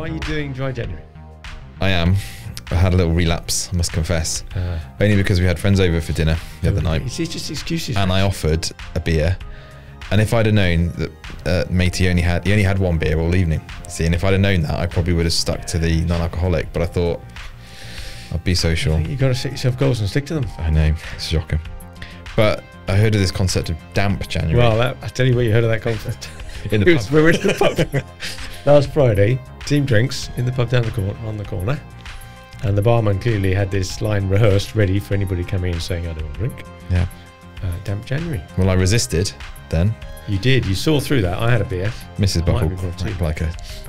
Are you doing dry January? I am. I had a little relapse, I must confess. Only because we had friends over for dinner the other night. It's just excuses. And I offered a beer. And if I'd have known that matey only had one beer all evening, see, and if I'd have known that, I probably would have stuck to the non-alcoholic. But I thought I'd be social. You've got to set yourself goals and stick to them. I know, it's shocking. But I heard of this concept of damp January. Well, I tell you where you heard of that concept. In the pub. We were in the pub last Friday. Team drinks in the pub down on the corner, and the barman clearly had this line rehearsed, ready for anybody coming in saying, "I don't want to drink." Yeah. Damp January. Well, I resisted then. You did. You saw through that. I had a beer. Mrs. Buckle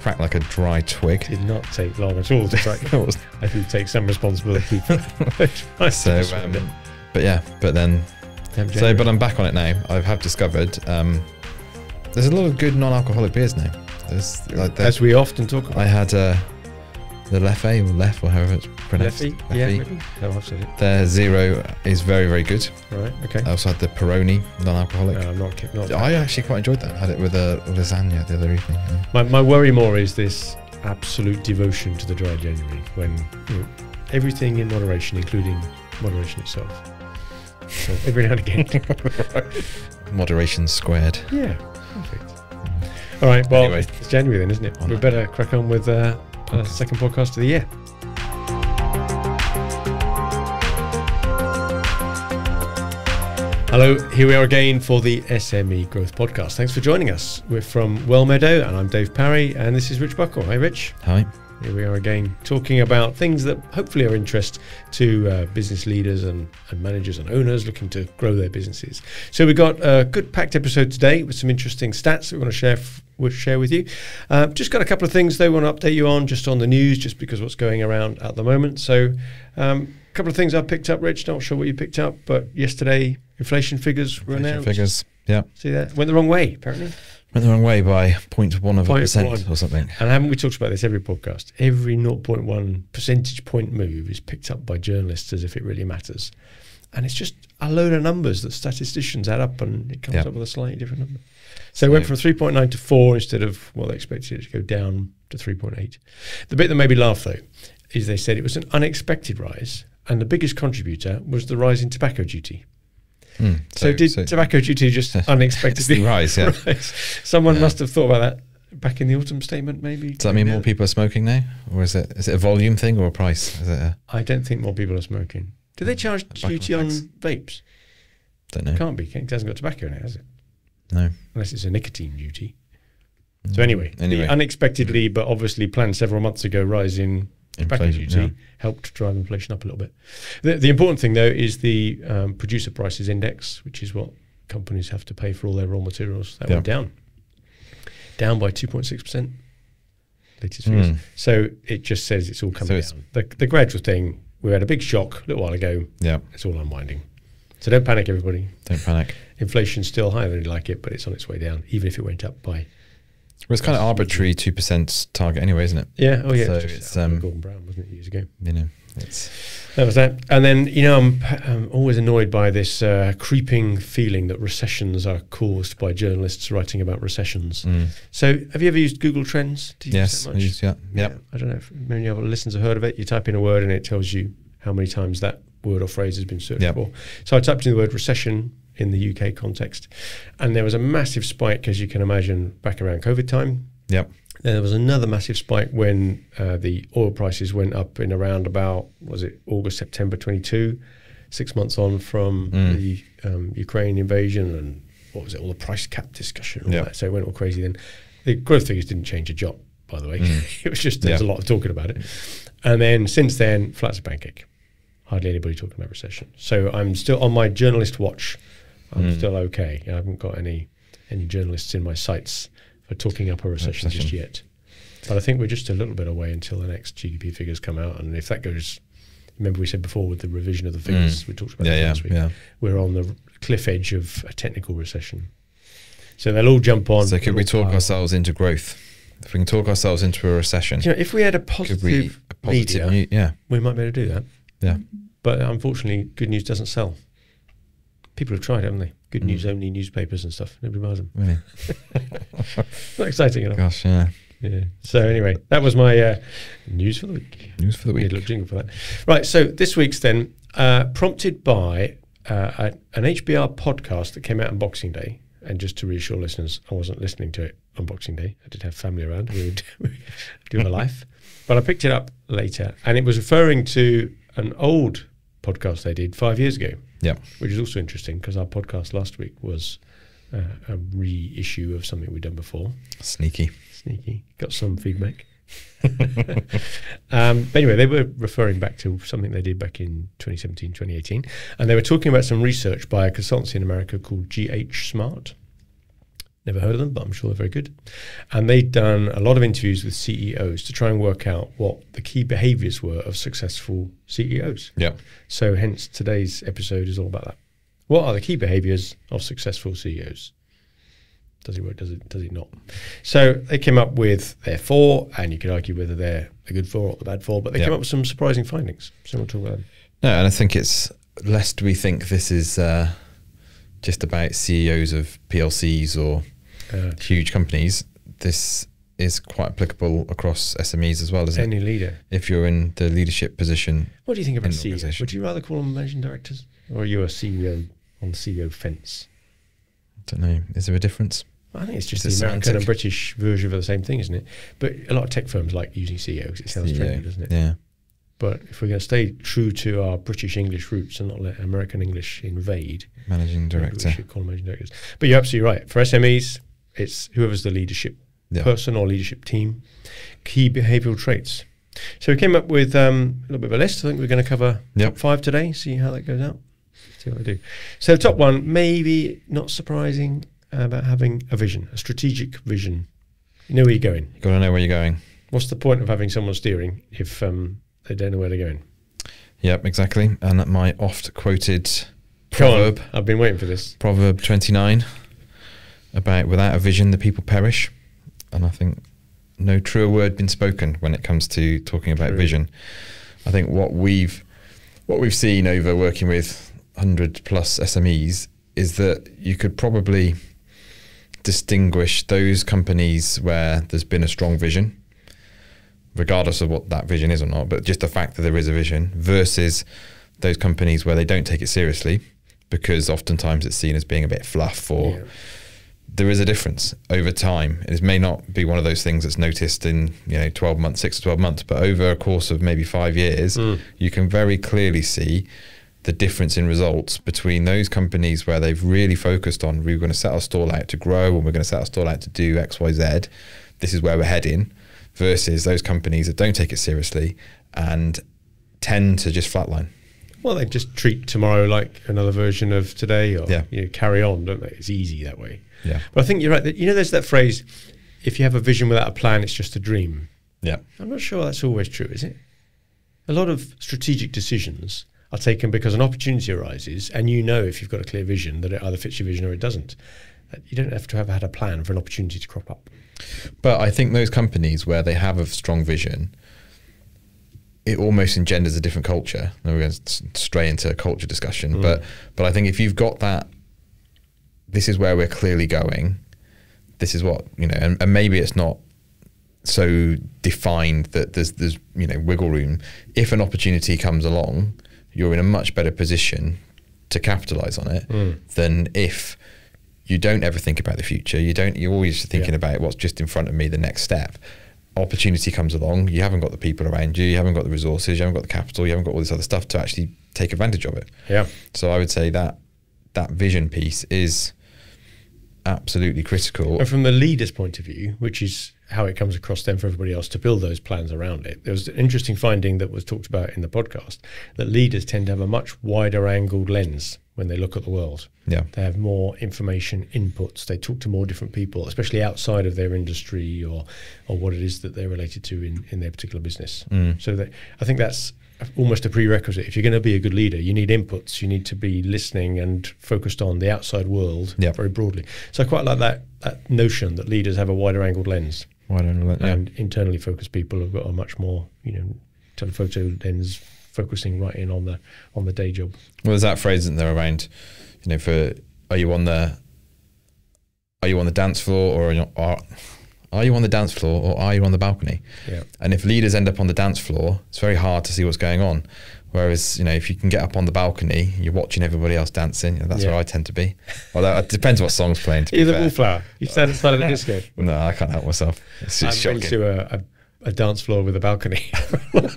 cracked like a dry twig. Did not take long at all to crack. I think take some responsibility. So, but I'm back on it now. I have discovered there's a lot of good non-alcoholic beers now. As we often talk about. I had the Leffe or Lef or however it's pronounced. Leffe? Yeah, maybe. No, I've said it. Their Zero is very, very good. Right, okay. I also had the Peroni non-alcoholic. No, I'm not. I actually quite enjoyed that. I had it with a lasagna the other evening. Yeah. My worry more is this absolute devotion to the dry January when everything in moderation, including moderation itself. So every now and again. Moderation squared. Yeah, perfect. All right, well, anyway, it's January then, isn't it? We better crack on with second podcast of the year. Hello, here we are again for the SME Growth Podcast. Thanks for joining us. We're from Wellmeadow, and I'm Dave Parry, and this is Rich Buckle. Hi, Rich. Hi. Here we are again talking about things that hopefully are of interest to business leaders and managers and owners looking to grow their businesses. So we've got a good packed episode today with some interesting stats that we want to share with you. Just got a couple of things though we want to update you on, just on the news, just because what's going around at the moment. So a couple of things I picked up, Rich. Not sure what you picked up, but yesterday inflation figures were announced. Figures, yeah. See that? Went the wrong way, apparently. Went the wrong way by 0.1% or something. And haven't we talked about this every podcast? Every 0.1 percentage point move is picked up by journalists as if it really matters. And it's just a load of numbers that statisticians add up, and it comes up with a slightly different number. So it went from 3.9 to 4 instead of, well, they expected it to go down to 3.8. The bit that made me laugh, though, is they said it was an unexpected rise, and the biggest contributor was the rise in tobacco duty. So tobacco duty just unexpectedly rise? Yeah. Someone must have thought about that back in the autumn statement, maybe. Does that mean more people are smoking now, or is it a volume thing or a price? Is it I don't think more people are smoking. Do they charge duty on vapes? Don't know. Can't be. It hasn't got tobacco in it, has it? No. Unless it's a nicotine duty. So anyway, the unexpectedly, but obviously planned several months ago, rise in tobacco duty helped drive inflation up a little bit. The important thing, though, is the producer prices index, which is what companies have to pay for all their raw materials. That went down by 2.6%. Latest figures. So it just says it's all coming down. The gradual thing, we had a big shock a little while ago. Yeah, it's all unwinding. So don't panic, everybody. Don't panic. Inflation's still higher than you'd like it, but it's on its way down, even if it went up by. Well, it's kind of arbitrary 2% target anyway, isn't it? Yeah. Oh, yeah. So it's Gordon Brown, wasn't it, years ago? That was that. And then I'm always annoyed by this creeping feeling that recessions are caused by journalists writing about recessions. So have you ever used Google Trends? Yes, I use, yeah. I don't know if many of our listeners have heard of it. You type in a word and it tells you how many times that word or phrase has been searched for. So I typed in the word recession in the UK context, and there was a massive spike, as you can imagine, back around COVID time. Yep. Then there was another massive spike when the oil prices went up in around about, August, September 22, 6 months on from the Ukraine invasion, and all the price cap discussion and all that. So it went all crazy then. The growth figures didn't change a jot, by the way. It was just, there's a lot of talking about it. And then since then, flat as a pancake. Hardly anybody talking about recession. So I'm still on my journalist watch. I'm still okay. I haven't got any journalists in my sights for talking up a recession just yet. But I think we're just a little bit away until the next GDP figures come out. And if that goes, remember we said before with the revision of the figures, we talked about that last week, we're on the cliff edge of a technical recession. So they'll all jump on. So could we talk ourselves into growth? If we can talk ourselves into a recession. If we had a positive media, we might be able to do that. Yeah. But unfortunately, good news doesn't sell. People have tried, haven't they? Good news only newspapers and stuff. Nobody buys them. Really? Not exciting enough. Gosh, yeah. Yeah. So anyway, that was my news for the week. News for the week. Need a little jingle for that. Right. So this week's then prompted by an HBR podcast that came out on Boxing Day. And just to reassure listeners, I wasn't listening to it on Boxing Day. I did have family around. We were doing a life. But I picked it up later. And it was referring to an old podcast they did 5 years ago. Yeah. Which is also interesting because our podcast last week was a reissue of something we'd done before. Sneaky. Got some feedback. But anyway, they were referring back to something they did back in 2017, 2018. And they were talking about some research by a consultancy in America called GH Smart. Never heard of them, but I'm sure they're very good. And they'd done a lot of interviews with CEOs to try and work out what the key behaviors were of successful CEOs. Yeah. So hence today's episode is all about that. What are the key behaviors of successful CEOs? Does it work? Does it not? So they came up with their 4, and you could argue whether they're the good 4 or the bad 4, but they came up with some surprising findings. So we'll talk about them. No, and I think it's, lest we think this is just about CEOs of PLCs or huge companies, this is quite applicable across SMEs as well, isn't it? Any leader. If you're in the leadership position. What do you think about CEOs? Would you rather call them managing directors? Or are you a CEO on the CEO fence? I don't know. Is there a difference? I think it's just the American and British version of the same thing, isn't it? But a lot of tech firms like using CEOs. It sounds trendy, doesn't it? Yeah. But if we're going to stay true to our British English roots and not let American English invade, managing director, we should call them managing directors. But you're absolutely right. For SMEs, it's whoever's the leadership person or leadership team. Key behavioural traits. So we came up with a little bit of a list. I think we're going to cover top 5 today. See how that goes out. See what I do. So top 1, maybe not surprising, about having a vision, a strategic vision. You know where you're going. You've got to know where you're going. What's the point of having someone steering if they don't know where they're going? Yep, exactly. And my oft quoted proverb. I've been waiting for this. Proverb 29 about without a vision the people perish. And I think no truer word been spoken when it comes to talking about vision. I think what we've seen over working with 100 plus SMEs is that you could probably distinguish those companies where there's been a strong vision, regardless of what that vision is or not, but just the fact that there is a vision, versus those companies where they don't take it seriously because oftentimes it's seen as being a bit fluff, or there is a difference over time. It may not be one of those things that's noticed in 12 months, 6 to 12 months, but over a course of maybe 5 years, you can very clearly see the difference in results between those companies where they've really focused on, we're going to set our stall out to grow, and we're going to set our stall out to do X, Y, Z. This is where we're heading, versus those companies that don't take it seriously and tend to just flatline. Well, they just treat tomorrow like another version of today, or carry on, don't they? It's easy that way. Yeah. But I think you're right. There's that phrase, if you have a vision without a plan, it's just a dream. Yeah. I'm not sure that's always true, is it? A lot of strategic decisions are taken because an opportunity arises, and if you've got a clear vision that it either fits your vision or it doesn't. You don't have to have had a plan for an opportunity to crop up. But I think those companies where they have a strong vision, it almost engenders a different culture. And we're going to stray into a culture discussion, but I think if you've got that, this is where we're clearly going, this is what, and maybe it's not so defined that there's wiggle room. If an opportunity comes along, you're in a much better position to capitalize on it than if you don't ever think about the future. You're always thinking about what's just in front of me, the next step. Opportunity comes along, you haven't got the people around you haven't got the resources, you haven't got the capital, you haven't got all this other stuff to actually take advantage of it. Yeah. So I would say that vision piece is absolutely critical. And from the leader's point of view, which is how it comes across then for everybody else to build those plans around it, there was an interesting finding that was talked about in the podcast, that leaders tend to have a much wider angled lens when they look at the world. Yeah. They have more information inputs. They talk to more different people, especially outside of their industry or what it is that they're related to in their particular business. So I think that's almost a prerequisite. If you're going to be a good leader, you need inputs. You need to be listening and focused on the outside world very broadly. So I quite like that notion that leaders have a wider angled lens. And internally focused people have got a much more, telephoto lens, focusing right in on the day job. Well, there's that phrase, isn't there, around, are you on the dance floor or Are you on the dance floor or are you on the balcony? Yeah. And if leaders end up on the dance floor, it's very hard to see what's going on. Whereas, if you can get up on the balcony, you're watching everybody else dancing. That's where I tend to be. Although it depends what song's playing. You're the wallflower. You stand inside of the disco. No, I can't help myself. It's just shocking. Been to a dance floor with a balcony. Some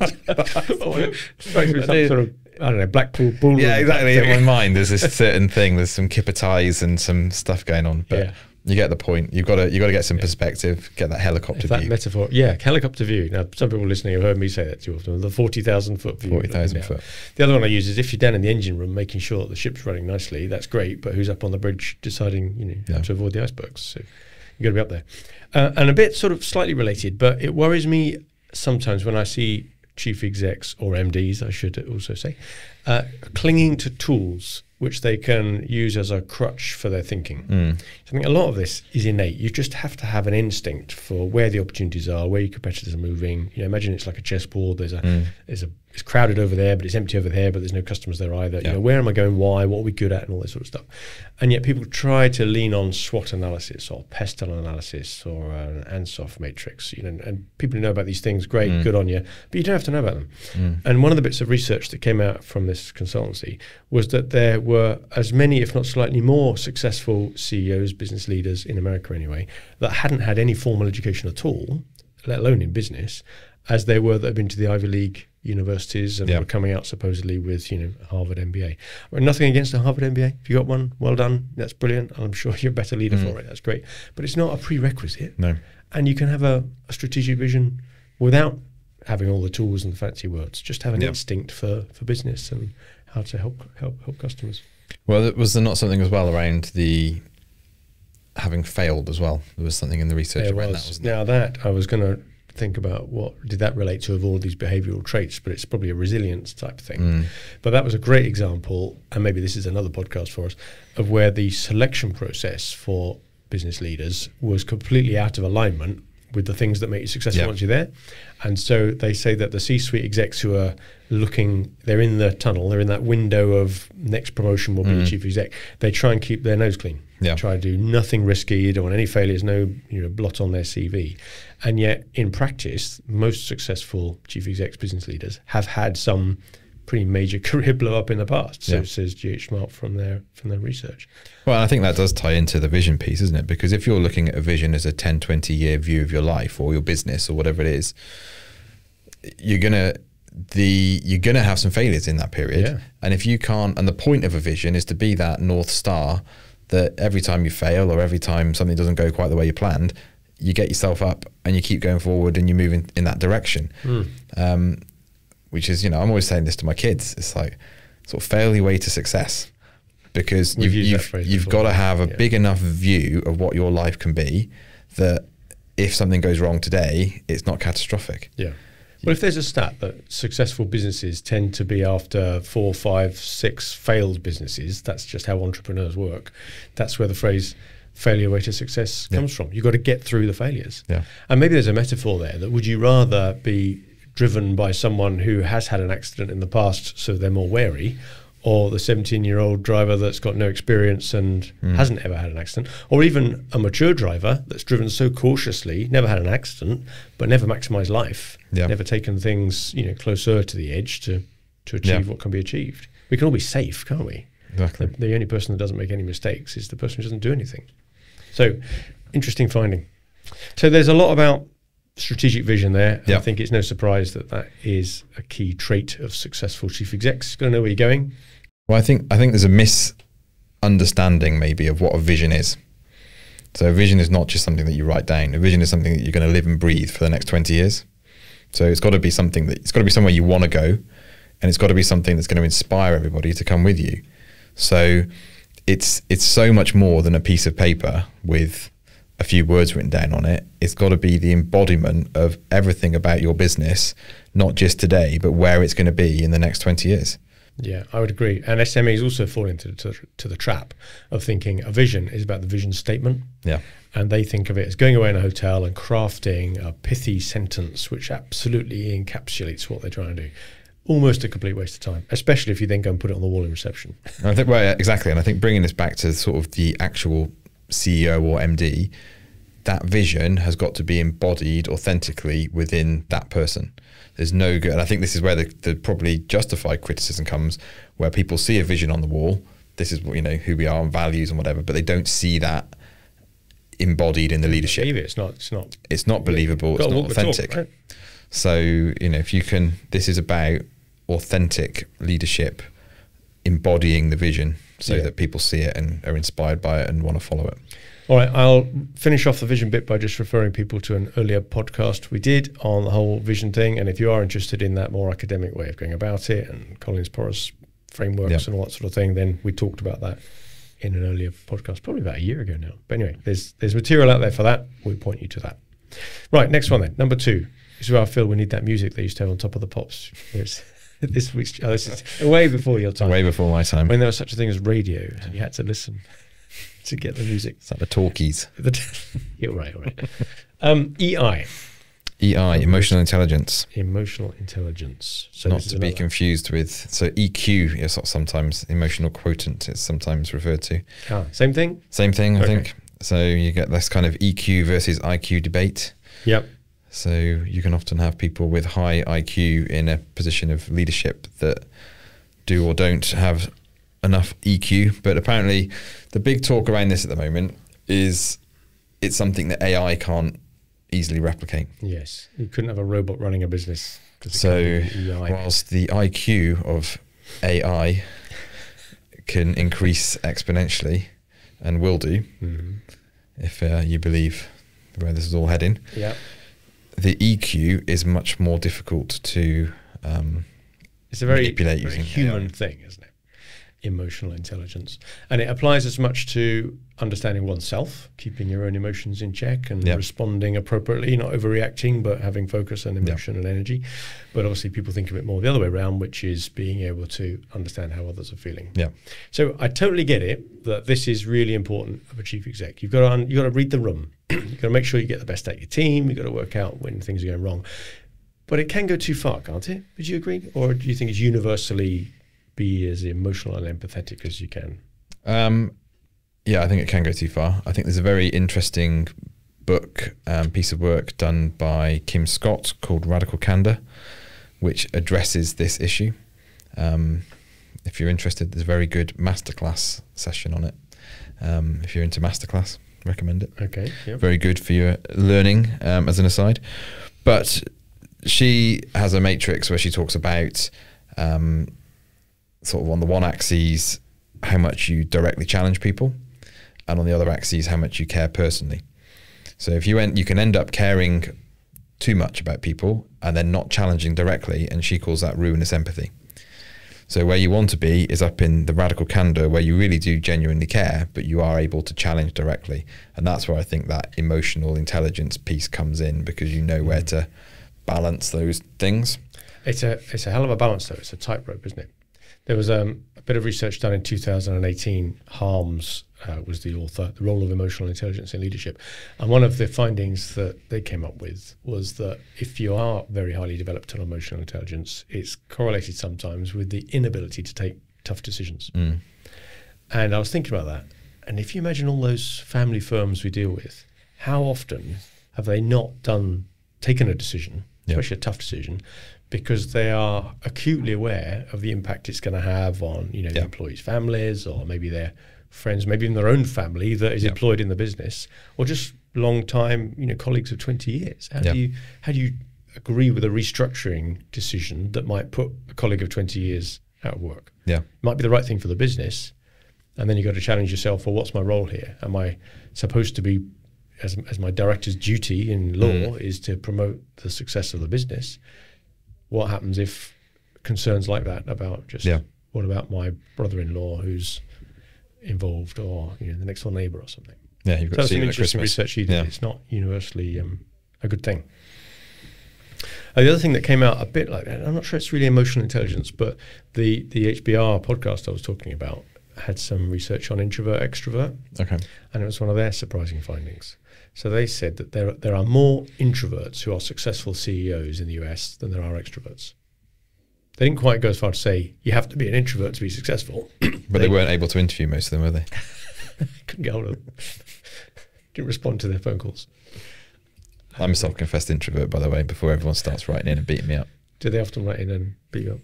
sort of, I don't know, Blackpool ballroom. Yeah, exactly. In my mind, there's this certain thing. There's some kipper ties and some stuff going on. But you get the point. You've got to get some perspective. Get that helicopter view. That metaphor, helicopter view. Now, some people listening have heard me say that too often. The 40,000 foot view. 40,000 foot. The other one I use is if you're down in the engine room making sure that the ship's running nicely. That's great. But who's up on the bridge deciding, how to avoid the icebergs? So you've got to be up there. And a bit sort of slightly related, but it worries me sometimes when I see chief execs or MDs, I should also say, clinging to tools which they can use as a crutch for their thinking. I think a lot of this is innate. You just have to have an instinct for where the opportunities are, where your competitors are moving. Imagine it's like a chessboard. It's crowded over there, but it's empty over there, but there's no customers there either. Where am I going? Why? What are we good at? And all this sort of stuff. And yet people try to lean on SWOT analysis or pestle analysis or an ANSOF matrix. And people who know about these things, great, good on you, but you don't have to know about them. And one of the bits of research that came out from this consultancy was that there were as many, if not slightly more, successful CEOs, business leaders in America anyway, that hadn't had any formal education at all, let alone in business, as they were that had been to the Ivy League universities and were coming out supposedly with Harvard MBA. Nothing against a Harvard MBA. If you got one, well done. That's brilliant. I'm sure you're a better leader for it. That's great. But it's not a prerequisite. No. And you can have a strategic vision without having all the tools and the fancy words. Just have an instinct for business and how to help customers. Well, was there not something as well around the having failed as well? There was something in the research around that, wasn't there? Now that I was going to think about what did that relate to of all these behavioral traits, but it's probably a resilience type thing. But that was a great example, and maybe this is another podcast for us, of where the selection process for business leaders was completely out of alignment with the things that make you successful once you're there. And so they say that the C-suite execs who are looking, they're in the tunnel, they're in that window of next promotion will be the chief exec. They try and keep their nose clean. Try to do nothing risky. You don't want any failures, no blot on their CV. And yet in practice, most successful chief execs, business leaders have had some pretty major career blow up in the past. So says G.H. Smart from their research. Well, I think that does tie into the vision piece, isn't it? Because if you're looking at a vision as a 10, 20 year view of your life or your business or whatever it is, you're gonna have some failures in that period. And if you can't, and the point of a vision is to be that North Star that every time you fail or every time something doesn't go quite the way you planned, you get yourself up and you keep going forward and you move in that direction. Which is, I'm always saying this to my kids. It's like sort of fail your way to success, because you've got to have a big enough view of what your life can be that if something goes wrong today, it's not catastrophic. Well, if there's a stat that successful businesses tend to be after 4, 5, 6 failed businesses, that's just how entrepreneurs work. That's where the phrase failure way to success comes from. You've got to get through the failures. And maybe there's a metaphor there that would you rather be driven by someone who has had an accident in the past so they're more wary, or the 17-year-old driver that's got no experience and hasn't ever had an accident, or even a mature driver that's driven so cautiously, never had an accident, but never maximised life, never taken things closer to the edge to achieve what can be achieved. We can all be safe, can't we? Exactly. The only person that doesn't make any mistakes is the person who doesn't do anything. So, interesting finding. So there's a lot about strategic vision there. I think it's no surprise that is a key trait of successful chief execs. Got to know where you're going. Well, I think there's a misunderstanding maybe of what a vision is. So a vision is not just something that you write down. A vision is something that you're going to live and breathe for the next 20 years. So it's got to be something it's got to be somewhere you want to go, and it's got to be something that's going to inspire everybody to come with you. So it's so much more than a piece of paper with a few words written down on it. It's got to be the embodiment of everything about your business, not just today, but where it's going to be in the next 20 years. Yeah, I would agree. And SMEs also fall into the trap of thinking a vision is about the vision statement. And they think of it as going away in a hotel and crafting a pithy sentence which absolutely encapsulates what they're trying to do. Almost a complete waste of time, especially if you then go and put it on the wall in reception. I think, exactly. And I think bringing this back to sort of the actual CEO or MD, that vision has got to be embodied authentically within that person. There's no good, and I think this is where the probably justified criticism comes, where people see a vision on the wall. This is, who we are and values and whatever, but they don't see that embodied in the leadership. It's not believable. It's not authentic. Talk, right? So, if you can, this is about authentic leadership, embodying the vision so that people see it and are inspired by it and want to follow it. All right, I'll finish off the vision bit by just referring people to an earlier podcast we did on the whole vision thing. And if you are interested in that more academic way of going about it and Collins-Porras frameworks and all that sort of thing, then we talked about that in an earlier podcast, probably about a year ago now. But anyway, there's material out there for that. We'll point you to that. Right, next one then, number 2. This is where I feel we need that music they used to have on top of the pops. This is way before your time. Way before my time. When there was such a thing as radio, and you had to listen to get the music. It's like the talkies. You're right, all right. EI, emotional intelligence. Emotional intelligence. So not to be confused with, so EQ is sometimes emotional quotient, it's sometimes referred to. Same thing? Same thing, I think. So you get this kind of EQ versus IQ debate. Yep. So you can often have people with high IQ in a position of leadership that do or don't have enough EQ. But apparently the big talk around this at the moment is it's something that AI can't easily replicate. Yes, you couldn't have a robot running a business. So whilst the IQ of AI can increase exponentially and will do, if you believe where this is all heading, the EQ is much more difficult to it's a very manipulate using human AI. Thing, isn't it? Emotional intelligence, and it applies as much to understanding oneself, keeping your own emotions in check and responding appropriately, not overreacting, but having focus and emotion and energy. But obviously people think of it more the other way around, which is being able to understand how others are feeling. So I totally get it that this is really important of a chief exec. You've got to read the room. You've got to make sure you get the best out of your team. You've got to work out when things are going wrong. But it can go too far, can't it? Would you agree? Or do you think it's universally be as emotional and empathetic as you can? I think it can go too far. I think there's a very interesting book, piece of work done by Kim Scott called Radical Candor, which addresses this issue. If you're interested, there's a very good masterclass session on it. If you're into masterclass, recommend it. Okay. Yep. Very good for your learning, as an aside. But she has a matrix where she talks about sort of on the one axis how much you directly challenge people, and on the other axis how much you care personally. So if you can end up caring too much about people and then not challenging directly, and she calls that ruinous empathy. So where you want to be is up in the radical candor, where you really do genuinely care, but you are able to challenge directly. And that's where I think that emotional intelligence piece comes in, because you know where to balance those things. It's a hell of a balance, though. It's a tightrope, isn't it? There was a bit of research done in 2018. Harms was the author, The Role of Emotional Intelligence in Leadership. And one of the findings that they came up with was that if you are very highly developed on emotional intelligence, it's correlated sometimes with the inability to take tough decisions. And I was thinking about that. And if you imagine all those family firms we deal with, how often have they not taken a decision, especially a tough decision, because they are acutely aware of the impact it's going to have on, the employees' families, or maybe their friends, maybe in their own family that is employed in the business, or just long time, colleagues of 20 years. How do you agree with a restructuring decision that might put a colleague of 20 years out of work? It might be the right thing for the business, and then you've got to challenge yourself, well, what's my role here? Am I supposed to be, as my director's duty in law is to promote the success of the business? What happens if concerns like that about just what about my brother-in-law who's involved, or the next door neighbour or something? You've got to see some interesting research she did. It's not universally a good thing. The other thing that came out a bit like that, I'm not sure it's really emotional intelligence, but the HBR podcast I was talking about had some research on introvert extrovert, and it was one of their surprising findings. So they said that there are more introverts who are successful CEOs in the US than there are extroverts. They didn't quite go as far to say you have to be an introvert to be successful. But they weren't able to interview most of them, were they? Couldn't get hold of them. Didn't respond to their phone calls. I'm a self-confessed introvert, by the way, before everyone starts writing in and beating me up. Do they often write in and beat you up?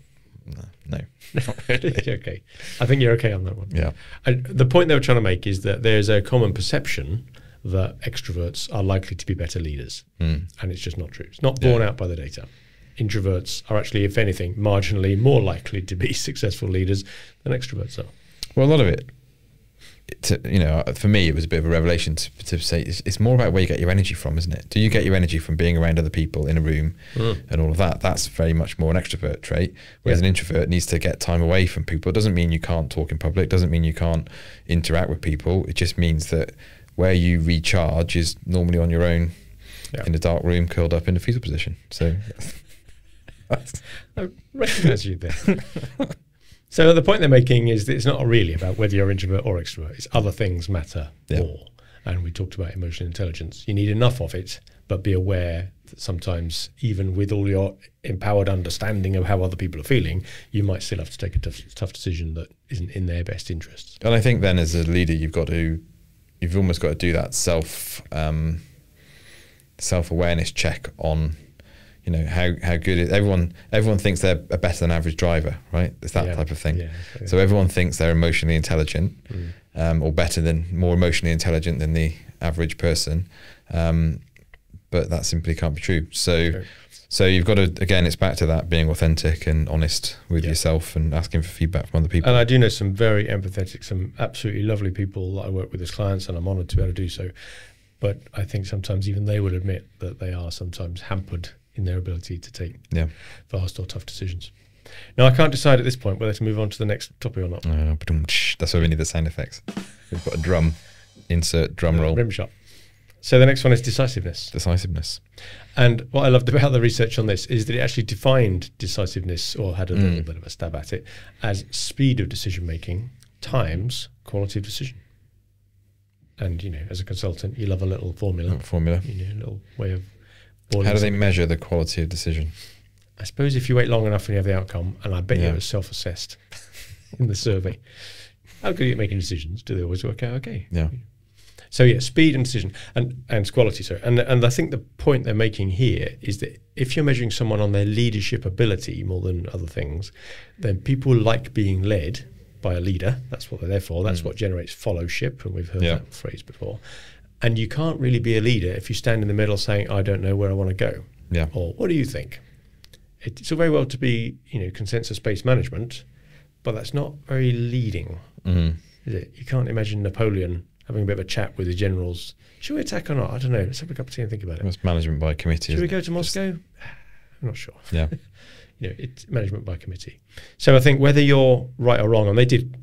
No, not really. Okay. I think you're okay on that one. Yeah. And the point they were trying to make is that there's a common perception that extroverts are likely to be better leaders. And it's just not true. It's not borne out by the data. Introverts are actually, if anything, marginally more likely to be successful leaders than extroverts are. Well, a lot of it, for me, it was a bit of a revelation to say it's more about where you get your energy from, isn't it? Do you get your energy from being around other people in a room and all of that? That's very much more an extrovert trait, whereas an introvert needs to get time away from people. It doesn't mean you can't talk in public, doesn't mean you can't interact with people. It just means that where you recharge is normally on your own in a dark room, curled up in a fetal position. So I recognise you there. So the point they're making is that it's not really about whether you're introvert or extrovert. It's other things matter more. And we talked about emotional intelligence. You need enough of it, but be aware that sometimes, even with all your empowered understanding of how other people are feeling, you might still have to take a tough decision that isn't in their best interests. And I think then as a leader, you've almost got to do that self-awareness check on, how good is everyone thinks they're a better than average driver, right? It's that type of thing. So everyone thinks they're emotionally intelligent or more emotionally intelligent than the average person. But that simply can't be true. So you've got to, again, it's back to that being authentic and honest with yourself and asking for feedback from other people. And I do know some very empathetic, some absolutely lovely people that I work with as clients, and I'm honoured to be able to do so. But I think sometimes even they would admit that they are sometimes hampered in their ability to take fast or tough decisions. Now, I can't decide at this point whether to move on to the next topic or not. That's why we need the sound effects. We've got a drum. Insert drum roll. Rim shot. So the next one is decisiveness. Decisiveness. And what I loved about the research on this is that it actually defined decisiveness, or had a little bit of a stab at it, as speed of decision-making times quality of decision. And, as a consultant, you love a little formula. A little way of... How do they measure the quality of decision? I suppose if you wait long enough and you have the outcome, and I bet you it was self-assessed in the survey. How good are you at making decisions? Do they always work out okay? Yeah. So speed and decision and quality. So and I think the point they're making here is that if you're measuring someone on their leadership ability more than other things, then people like being led by a leader. That's what they're there for. That's what generates fellowship, and we've heard that phrase before. And you can't really be a leader if you stand in the middle saying, I don't know where I want to go. Yeah. Or what do you think? It's all very well to be, consensus-based management, but that's not very leading, is it? You can't imagine Napoleon having a bit of a chat with his generals. Should we attack or not? I don't know. Let's have a cup of tea and think about it. It's management by committee. Should we go to Moscow? I'm not sure. Yeah. It's management by committee. So I think whether you're right or wrong, and they did,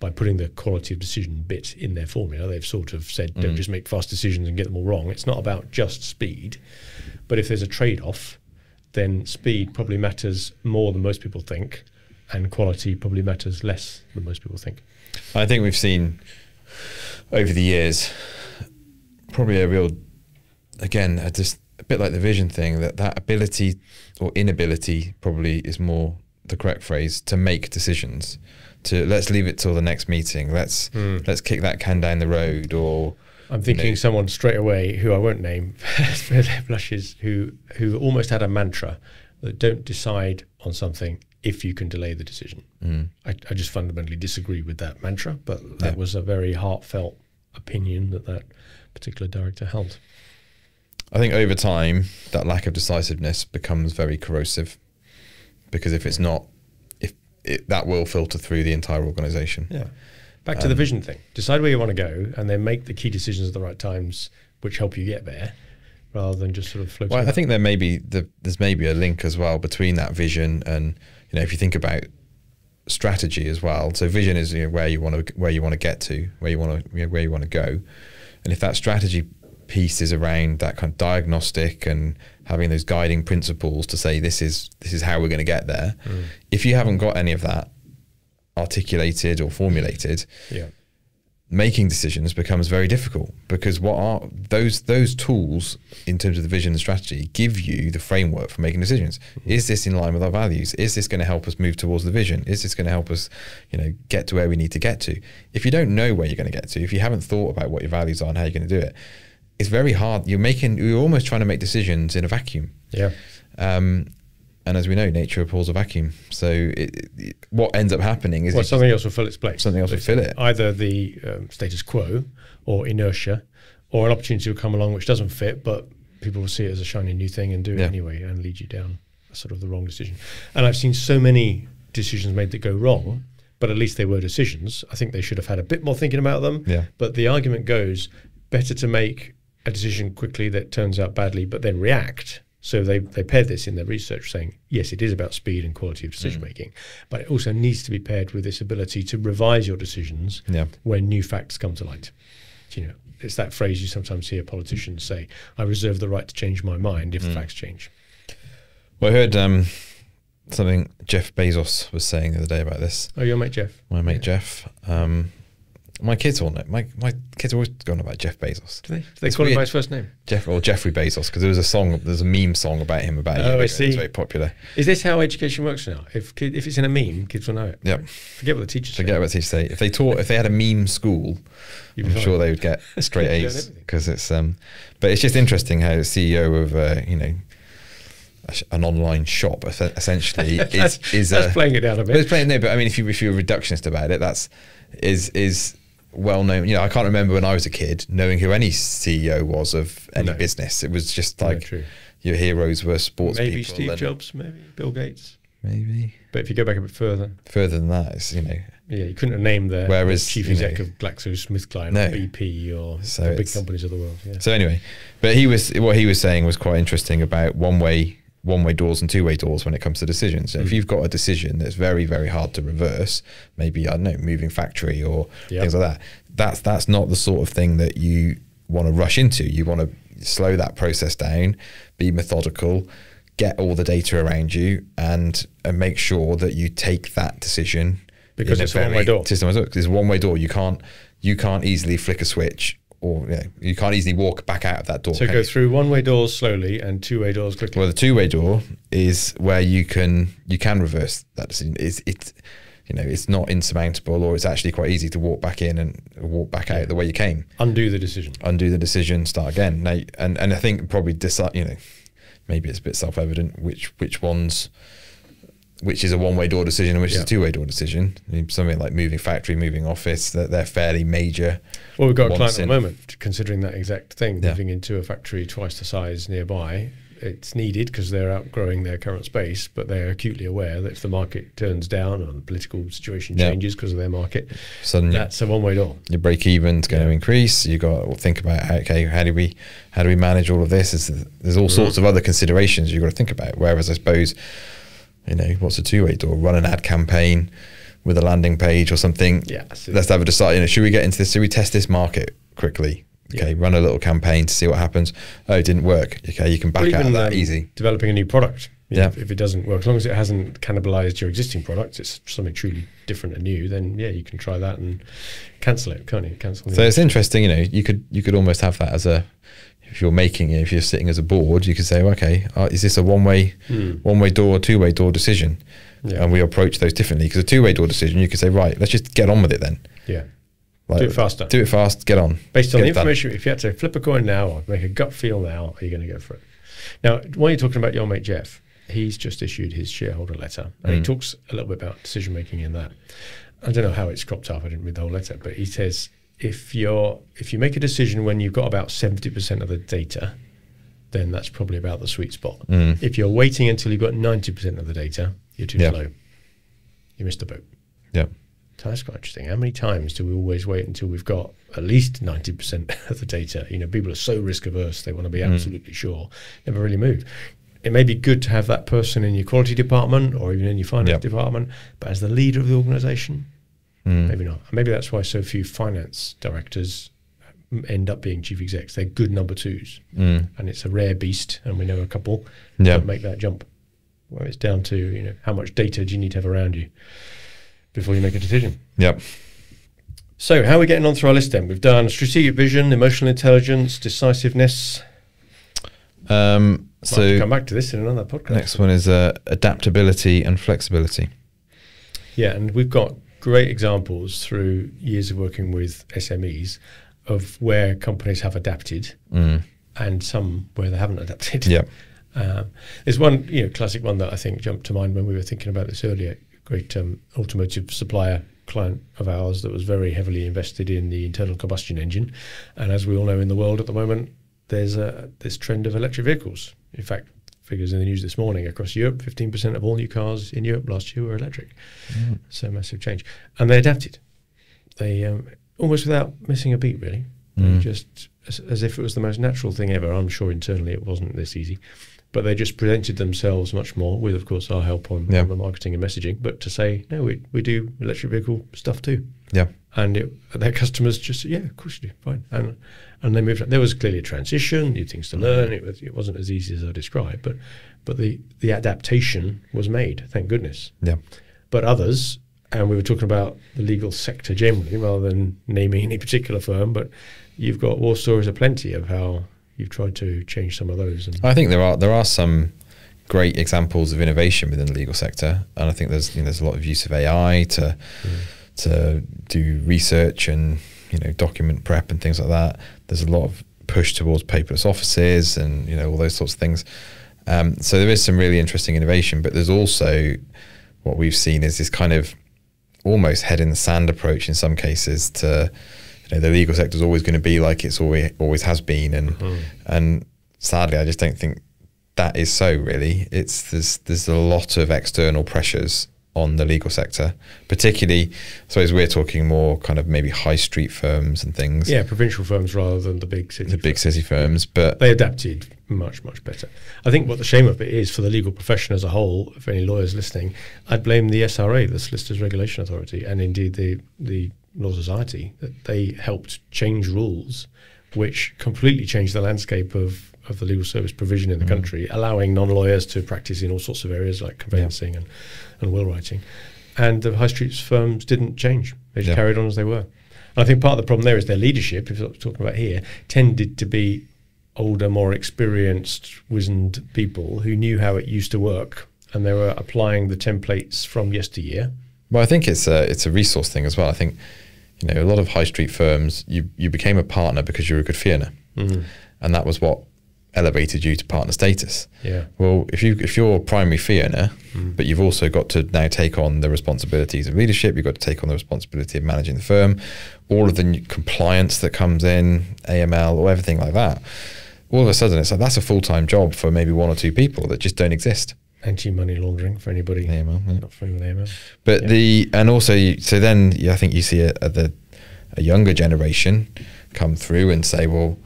by putting the quality of decision bit in their formula, they've sort of said, don't just make fast decisions and get them all wrong. It's not about just speed. But if there's a trade-off, then speed probably matters more than most people think, and quality probably matters less than most people think. I think we've seen over the years probably a real, again, just a bit like the vision thing, that ability or inability probably is more the correct phrase, to make decisions. To let's leave it till the next meeting. Let's kick that can down the road. Or I'm thinking someone straight away who I won't name, for their blushes, who almost had a mantra that don't decide on something if you can delay the decision. I just fundamentally disagree with that mantra, but that was a very heartfelt opinion that particular director held. I think over time that lack of decisiveness becomes very corrosive, because if it's not, that will filter through the entire organisation. Yeah. Back to the vision thing. Decide where you want to go, and then make the key decisions at the right times, which help you get there, rather than just sort of floating. Well, I think there's maybe a link as well between that vision and, if you think about strategy as well. So vision is where you want to get to, where you want to go, and if that strategy piece is around that kind of diagnostic and having those guiding principles to say this is how we're going to get there. If you haven't got any of that articulated or formulated, making decisions becomes very difficult, because what are those tools in terms of the vision and strategy give you the framework for making decisions. Is this in line with our values? Is this going to help us move towards the vision? Is this going to help us, get to where we need to get to? If you don't know where you're going to get to, if you haven't thought about what your values are and how you're going to do it, it's very hard. You're almost trying to make decisions in a vacuum. Yeah. And as we know, nature abhors a vacuum. So what ends up happening is something else will fill its place. Something else will fill it. Either the status quo or inertia, or an opportunity will come along which doesn't fit, but people will see it as a shiny new thing and do it anyway and lead you down sort of the wrong decision. And I've seen so many decisions made that go wrong, but at least they were decisions. I think they should have had a bit more thinking about them. Yeah. But the argument goes, better to make a decision quickly that turns out badly, but then react. So they paired this in their research, saying, yes, it is about speed and quality of decision making, but it also needs to be paired with this ability to revise your decisions when new facts come to light. It's that phrase you sometimes hear politicians say, I reserve the right to change my mind if the facts change. Well, I heard something Jeff Bezos was saying the other day about this. Oh, your mate Jeff? My mate Jeff. My kids all know. My kids are always going about Jeff Bezos. Do they? They call him by his first name? Jeffrey Bezos, because there's a meme song about him about I see. It's very popular. Is this how education works now? If it's in a meme, kids will know it. Yep. Forget what the teachers say. Forget what the teachers say. If they had a meme school, I'm sure they would get straight A's, because it's but it's just interesting how the CEO of an online shop essentially is playing it down a bit. It's playing there, but I mean, if you're a reductionist about it, is well known. I can't remember when I was a kid knowing who any CEO was of any business. It was just like your heroes were sports people. Maybe Steve Jobs, maybe Bill Gates. Maybe. But if you go back a bit further than that, it's, Yeah, you couldn't have named the chief exec of GlaxoSmithKline or BP or the big companies of the world. Yeah. So anyway, but what he was saying was quite interesting about one-way doors and two-way doors when it comes to decisions. So if you've got a decision that's very, very hard to reverse, maybe, I don't know, moving factory or things like that, that's not the sort of thing that you want to rush into. You want to slow that process down, be methodical, get all the data around you, and make sure that you take that decision. Because it's a one-way door. It's a one-way door. You can't easily flick a switch, or you can't easily walk back out of that door. So go through one-way doors slowly and two-way doors quickly. Well, the two-way door is where you can reverse that decision. It's not insurmountable, or it's actually quite easy to walk back in and walk back out the way you came. Undo the decision, start again. Now, and I think probably decide. Maybe it's a bit self-evident which is a one-way door decision and which is a two-way door decision. Something like moving factory, moving office, they're fairly major. Well, we've got a client at the moment considering that exact thing, moving into a factory twice the size nearby. It's needed because they're outgrowing their current space, but they're acutely aware that if the market turns down or the political situation changes because of their market, suddenly that's a one-way door. Your break-even's going to increase. You've got to think about, how do we manage all of this? There's all sorts of other considerations you've got to think about. Whereas I suppose, what's a two-way door? Run an ad campaign with a landing page or something. Yeah, let's have a decide. Should we get into this? Should we test this market quickly? Okay, run a little campaign to see what happens. Oh, it didn't work. Okay, you can back out of that easy. Developing a new product. If it doesn't work, as long as it hasn't cannibalized your existing product, it's something truly different and new, then you can try that and cancel it, can't you? So it's interesting, you could almost have that as if you're sitting as a board, you could say, okay, is this a one-way door, two-way door decision? Yeah. And we approach those differently, because a two-way door decision, you could say, right, let's just get on with it then. Yeah. Do it faster. Do it fast, get on. Based on the information, if you had to flip a coin now or make a gut feel now, are you going to go for it? Now, when you're talking about your mate Jeff, he's just issued his shareholder letter, and he talks a little bit about decision-making in that. I don't know how it's cropped up, I didn't read the whole letter, but he says, if you make a decision when you've got about 70% of the data, then that's probably about the sweet spot. If you're waiting until you've got 90% of the data, you're too slow. You missed the boat. Yeah. So that's quite interesting. How many times do we always wait until we've got at least 90% of the data? People are so risk averse, they want to be absolutely sure, never really move. It may be good to have that person in your quality department or even in your finance department, but as the leader of the organization, maybe not. And maybe that's why so few finance directors end up being chief execs. They're good number twos, and it's a rare beast, and we know a couple that make that jump. Where it's down to how much data do you need to have around you before you make a decision. Yep. So how are we getting on through our list then? We've done strategic vision, emotional intelligence, decisiveness. So come back to this in another podcast. Next one is adaptability and flexibility. Yeah, and we've got great examples through years of working with SMEs of where companies have adapted and some where they haven't adapted. Yeah. There's one classic one that I think jumped to mind when we were thinking about this earlier. Great automotive supplier client of ours that was very heavily invested in the internal combustion engine. And as we all know in the world at the moment, there's this trend of electric vehicles. In fact, figures in the news this morning across Europe, 15% of all new cars in Europe last year were electric. So massive change. And they adapted. They almost without missing a beat, really. Just as if it was the most natural thing ever. I'm sure internally it wasn't this easy. But they just presented themselves much more with, of course, our help on the marketing and messaging. But to say, no, we do electric vehicle stuff too. Yeah. And their customers just said, yeah, of course you do, fine. And they moved on. There was clearly a transition, new things to learn. It wasn't as easy as I described, but the adaptation was made, thank goodness. Yeah. But others, and we were talking about the legal sector generally rather than naming any particular firm, but you've got war stories aplenty of how you've tried to change some of those. And I think there are some great examples of innovation within the legal sector, and I think there's a lot of use of AI to do research and document prep and things like that. There's a lot of push towards paperless offices and all those sorts of things. So there is some really interesting innovation, but there's also what we've seen is this kind of almost head in the sand approach in some cases to the legal sector is always going to be like it's always has been, and sadly I just don't think that is so. Really, there's a lot of external pressures on the legal sector, particularly. So as we're talking more kind of maybe high street firms and things. Yeah, provincial firms rather than the big city firms, but they adapted much better. I think what the shame of it is for the legal profession as a whole. If any lawyers listening, I'd blame the SRA, the Solicitors Regulation Authority, and indeed the Law Society, that they helped change rules which completely changed the landscape of the legal service provision in the country, allowing non-lawyers to practice in all sorts of areas like conveyancing and will writing. And the high street firms didn't change. They just carried on as they were. And I think part of the problem there is their leadership, if we're talking about here, tended to be older, more experienced, wizened people who knew how it used to work, and they were applying the templates from yesteryear. Well, I think it's a resource thing as well. I think a lot of high street firms, you became a partner because you were a good fee earner, and that was what elevated you to partner status. Yeah. Well, if you're a primary fee earner, but you've also got to now take on the responsibilities of leadership, you've got to take on the responsibility of managing the firm, all of the new compliance that comes in, AML or everything like that. All of a sudden, it's like that's a full-time job for maybe one or two people that just don't exist. Anti-money laundering for anybody not familiar with AML. But I think you see a younger generation come through and say, well,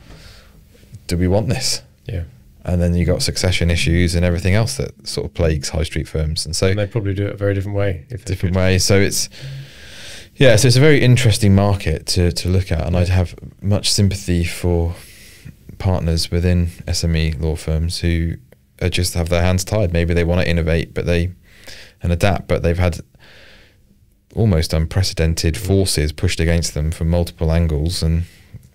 do we want this? Yeah. And then you got succession issues and everything else that sort of plagues high street firms. And they'd probably do it a very different way. So it's a very interesting market to look at, and I'd have much sympathy for partners within SME law firms who just have their hands tied. Maybe they want to innovate and adapt, but they've had almost unprecedented forces pushed against them from multiple angles.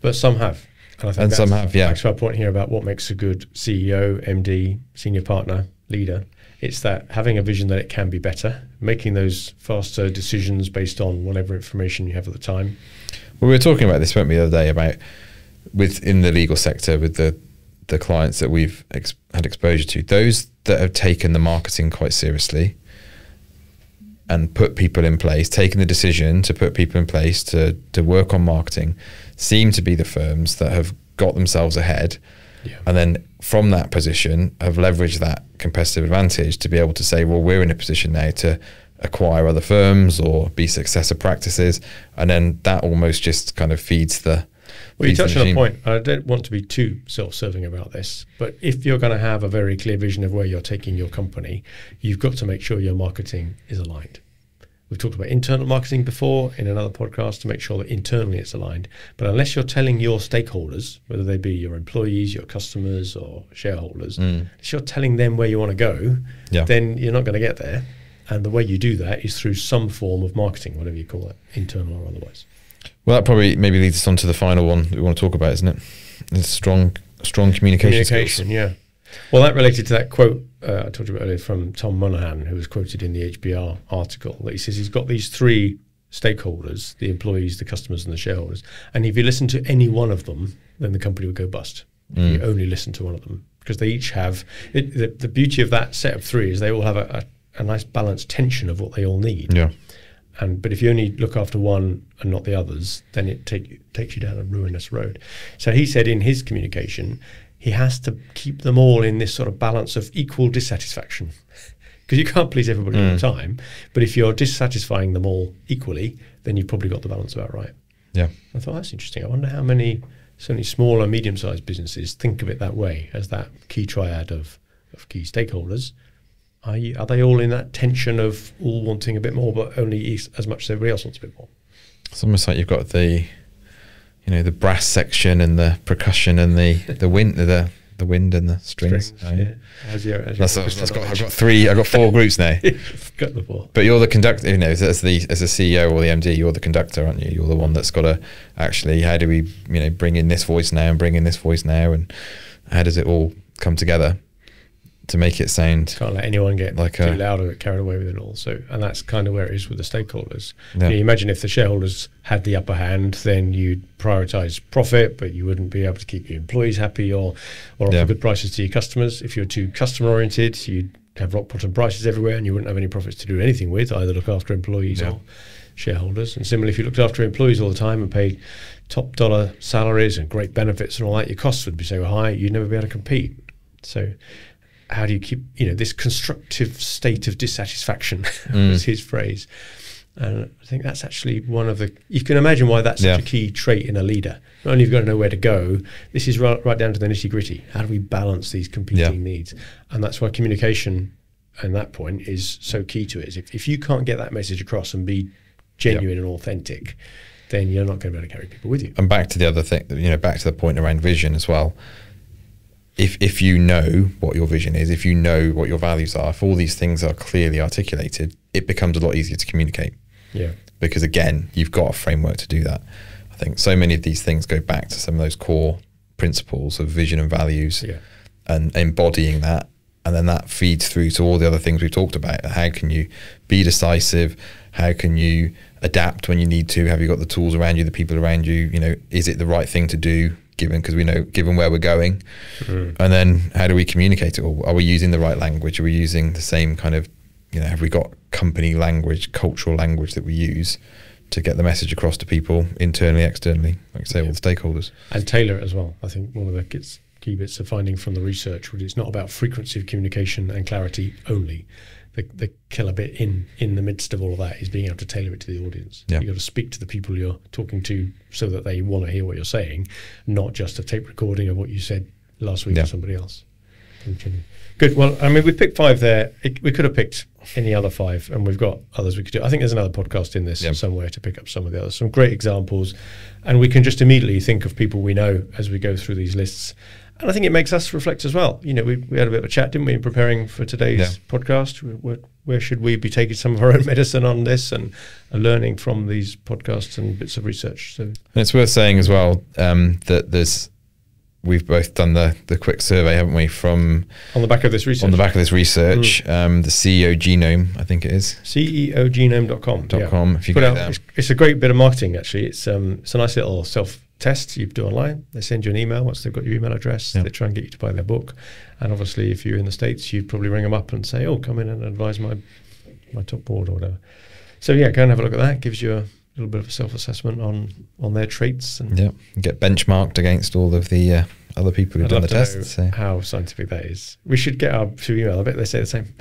But some have. And I think some have, yeah. Back to our point here about what makes a good CEO, MD, senior partner, leader. It's that having a vision that it can be better, making those faster decisions based on whatever information you have at the time. Well, we were talking about this, weren't we, the other day, about within the legal sector with the clients that we've had exposure to, those that have taken the marketing quite seriously and put people in place, taken the decision to put people in place to work on marketing, seem to be the firms that have got themselves ahead, and then from that position have leveraged that competitive advantage to be able to say, well, we're in a position now to acquire other firms or be successor practices, and then that almost just kind of feeds the Well, you touched on a point. I don't want to be too self-serving about this, but if you're going to have a very clear vision of where you're taking your company, you've got to make sure your marketing is aligned. We've talked about internal marketing before in another podcast to make sure that internally it's aligned. But unless you're telling your stakeholders, whether they be your employees, your customers or shareholders, if you're telling them where you want to go, then you're not going to get there. And the way you do that is through some form of marketing, whatever you call it, internal or otherwise. Well, that probably maybe leads us on to the final one that we want to talk about, isn't it? It's strong communication skills. Yeah. Well, that related to that quote I talked about earlier from Tom Monaghan, who was quoted in the HBR article, that he says he's got these three stakeholders, the employees, the customers, and the shareholders. And if you listen to any one of them, then the company would go bust. If you only listen to one of them, because they each have the beauty of that set of three is they all have a nice balanced tension of what they all need. Yeah. But if you only look after one and not the others, then it takes you down a ruinous road. So he said in his communication, he has to keep them all in this sort of balance of equal dissatisfaction, because you can't please everybody all the time. But if you're dissatisfying them all equally, then you've probably got the balance about right. Yeah. I thought that's interesting. I wonder how many certainly small and medium-sized businesses think of it that way, as that key triad of key stakeholders. Are they all in that tension of all wanting a bit more, but only as much as everybody else wants a bit more? It's almost like you've got the brass section and the percussion and the wind and the strings. Oh, yeah. I've got 4 groups now. Got the 4. But you're the conductor, as a CEO or the MD, you're the conductor, aren't you? You're the one that's got to actually, how do we, bring in this voice now and bring in this voice now, and how does it all come together to make it sound? Can't let anyone get too loud or get carried away with it all. So, and that's kind of where it is with the stakeholders. Yeah. You imagine if the shareholders had the upper hand, then you'd prioritise profit, but you wouldn't be able to keep your employees happy or offer good prices to your customers. If you're too customer oriented, you'd have rock bottom prices everywhere, and you wouldn't have any profits to do anything with, either look after employees or shareholders. And similarly, if you looked after employees all the time and paid top dollar salaries and great benefits and all that, your costs would be so high you'd never be able to compete. So how do you keep, this constructive state of dissatisfaction was his phrase. And I think that's actually one of the, you can imagine why that's such a key trait in a leader. Not only have you got to know where to go, this is right down to the nitty gritty. How do we balance these competing needs? And that's why communication and that point is so key to it. Is if you can't get that message across and be genuine and authentic, then you're not going to be able to carry people with you. And back to the other thing, back to the point around vision as well. If you know what your vision is, if you know what your values are, if all these things are clearly articulated, it becomes a lot easier to communicate. Yeah. Because again, you've got a framework to do that. I think so many of these things go back to some of those core principles of vision and values and embodying that. And then that feeds through to all the other things we've talked about. How can you be decisive? How can you adapt when you need to? Have you got the tools around you, the people around you? Is it the right thing to do? Given where we're going, and then how do we communicate it all? Are we using the right language? Are we using the same kind of, have we got company language, cultural language that we use to get the message across to people internally, externally, like say all the stakeholders? And tailor it as well. I think one of the key bits of finding from the research was it's not about frequency of communication and clarity only. The killer bit in the midst of all of that is being able to tailor it to the audience. You've got to speak to the people you're talking to so that they want to hear what you're saying, not just a tape recording of what you said last week to somebody else. Good. Well, we picked 5 there. We could have picked any other 5, and we've got others we could do. I think there's another podcast in this somewhere to pick up some of the others. Some great examples, and we can just immediately think of people we know as we go through these lists. And I think it makes us reflect as well. We had a bit of a chat, didn't we, in preparing for today's podcast? Where should we be taking some of our own medicine on this and learning from these podcasts and bits of research? So, and it's worth saying as well that we've both done the quick survey, haven't we? From on the back of this research. The CEO Genome, I think it is. CEOgenome.com. If you go there. It's a great bit of marketing, actually. It's a nice little self-test you do online. They send you an email once they've got your email address. They try and get you to buy their book. And obviously, if you're in the States, you'd probably ring them up and say, come in and advise my top board or whatever. So go and have a look at that. It gives you a little bit of a self-assessment on their traits. And get benchmarked against all of the other people who've done the test. So. How scientific that is. We should get our email. I bet they say the same.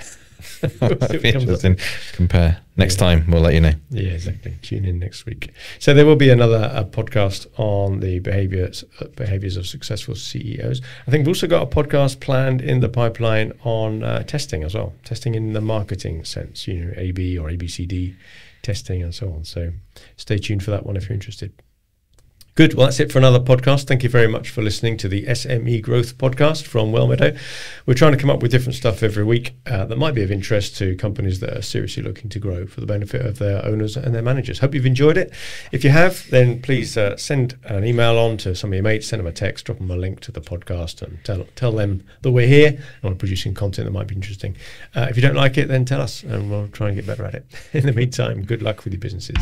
That'd be interesting. Compare. Next time, we'll let you know. Yeah, exactly. Tune in next week. So there will be another podcast on the behaviours of successful CEOs. I think we've also got a podcast planned in the pipeline on testing as well. Testing in the marketing sense, AB or ABCD testing and so on. So stay tuned for that one if you're interested. Good. Well, that's it for another podcast. Thank you very much for listening to the SME Growth Podcast from Wellmeadow. We're trying to come up with different stuff every week that might be of interest to companies that are seriously looking to grow for the benefit of their owners and their managers. Hope you've enjoyed it. If you have, then please send an email on to some of your mates, send them a text, drop them a link to the podcast and tell them that we're here and we're producing content that might be interesting. If you don't like it, then tell us and we'll try and get better at it. In the meantime, good luck with your businesses.